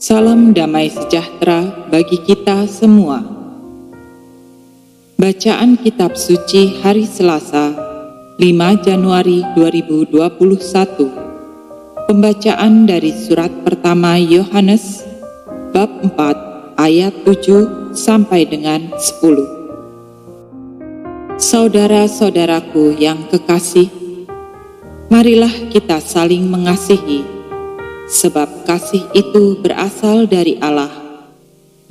Salam damai sejahtera bagi kita semua. Bacaan Kitab Suci hari Selasa, 5 Januari 2021. Pembacaan dari surat pertama Yohanes, bab 4, ayat 7 sampai dengan 10. Saudara-saudaraku yang kekasih, marilah kita saling mengasihi, sebab kasih itu berasal dari Allah,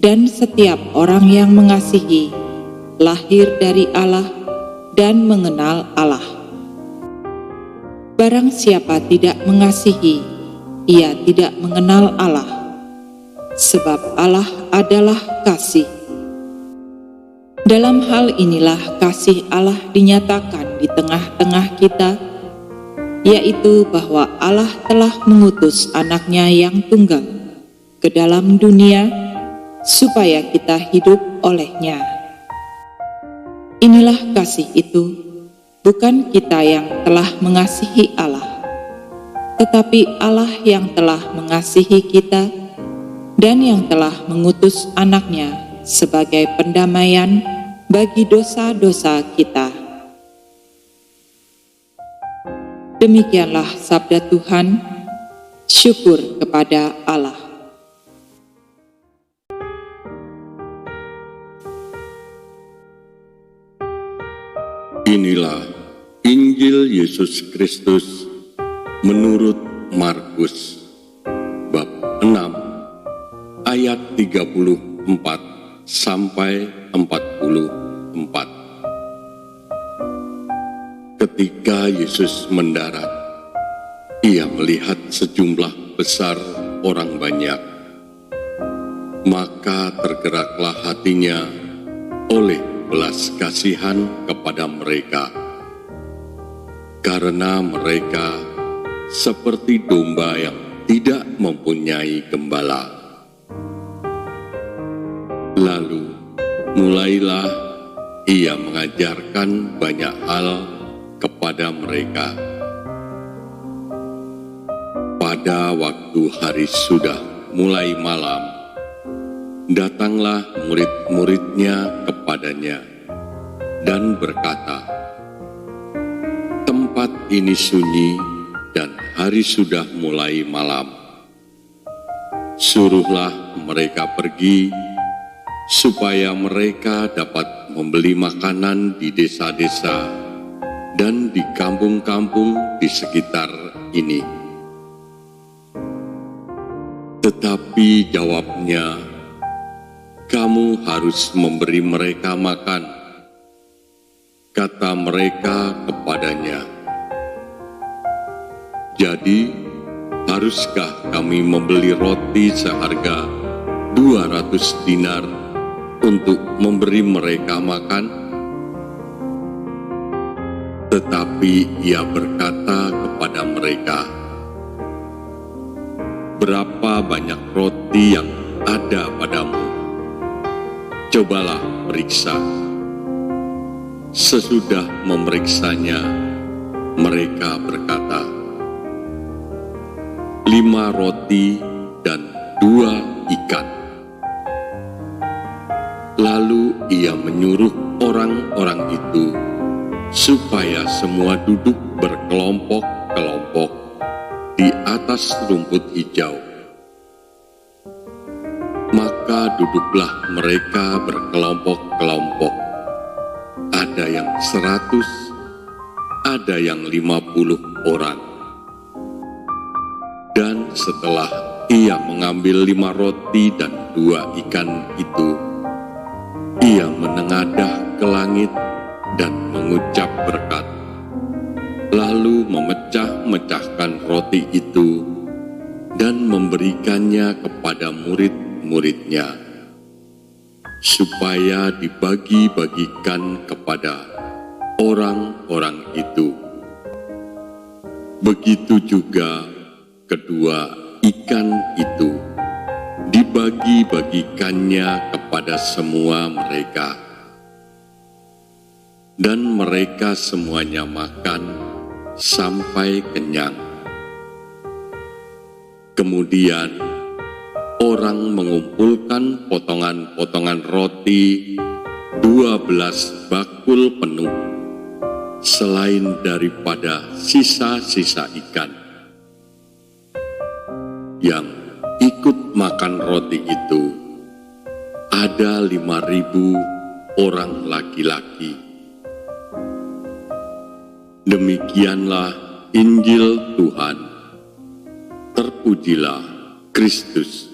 dan setiap orang yang mengasihi lahir dari Allah dan mengenal Allah. Barang siapa tidak mengasihi, ia tidak mengenal Allah, sebab Allah adalah kasih. Dalam hal inilah kasih Allah dinyatakan di tengah-tengah kita, yaitu bahwa Allah telah mengutus Anak-Nya yang tunggal ke dalam dunia supaya kita hidup oleh-Nya. Inilah kasih itu, bukan kita yang telah mengasihi Allah, tetapi Allah yang telah mengasihi kita dan yang telah mengutus Anak-Nya sebagai pendamaian bagi dosa-dosa kita. Demikianlah sabda Tuhan. Syukur kepada Allah. Inilah Injil Yesus Kristus menurut Markus, bab 6, ayat 34 sampai 44. Ketika Yesus mendarat, ia melihat sejumlah besar orang banyak. Maka tergeraklah hatinya oleh belas kasihan kepada mereka, karena mereka seperti domba yang tidak mempunyai gembala. Lalu mulailah ia mengajarkan banyak hal kepada mereka. Pada waktu hari sudah mulai malam, datanglah murid-muridnya kepadanya dan berkata, "Tempat ini sunyi dan hari sudah mulai malam. Suruhlah mereka pergi, supaya mereka dapat membeli makanan di desa-desa dan di kampung-kampung di sekitar ini." Tetapi jawabnya, "Kamu harus memberi mereka makan." Kata mereka kepadanya, "Jadi, haruskah kami membeli roti seharga 200 dinar untuk memberi mereka makan?" Tetapi ia berkata kepada mereka, "Berapa banyak roti yang ada padamu? Cobalah periksa." Sesudah memeriksanya, mereka berkata, 5 roti dan 2 ikan. Lalu ia menyuruh orang-orang itu supaya semua duduk berkelompok-kelompok di atas rumput hijau. Maka duduklah mereka berkelompok-kelompok, ada yang 100, ada yang 50 orang. Dan setelah ia mengambil 5 roti dan 2 ikan itu, ia menengadah ke langit dan mengucap berkat, lalu memecah-mecahkan roti itu dan memberikannya kepada murid-muridnya, supaya dibagi-bagikan kepada orang-orang itu. Begitu juga kedua ikan itu dibagi-bagikannya kepada semua mereka, dan mereka semuanya makan sampai kenyang. Kemudian orang mengumpulkan potongan-potongan roti 12 bakul penuh, selain daripada sisa-sisa ikan. Yang ikut makan roti itu ada 5.000 orang laki-laki. Demikianlah Injil Tuhan. Terpujilah Kristus.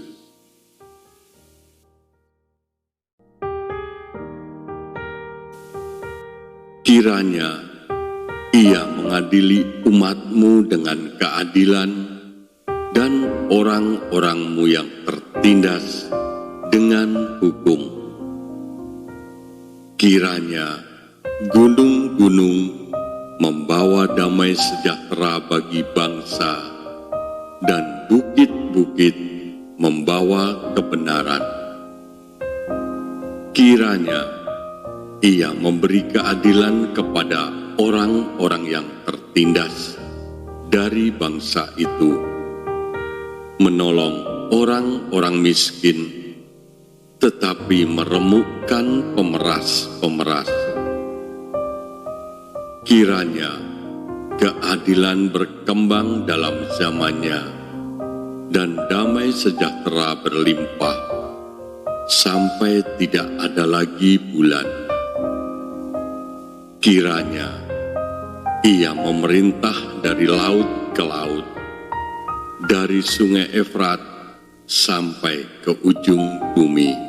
Kiranya Ia mengadili umat-Mu dengan keadilan dan orang-orang-Mu yang tertindas dengan hukum. Kiranya gunung-gunung membawa damai sejahtera bagi bangsa dan bukit-bukit membawa kebenaran. Kiranya Ia memberi keadilan kepada orang-orang yang tertindas dari bangsa itu, menolong orang-orang miskin, tetapi meremukkan pemeras-pemeras. Kiranya keadilan berkembang dalam zamannya dan damai sejahtera berlimpah sampai tidak ada lagi bulan. Kiranya Ia memerintah dari laut ke laut, dari sungai Efrat sampai ke ujung bumi.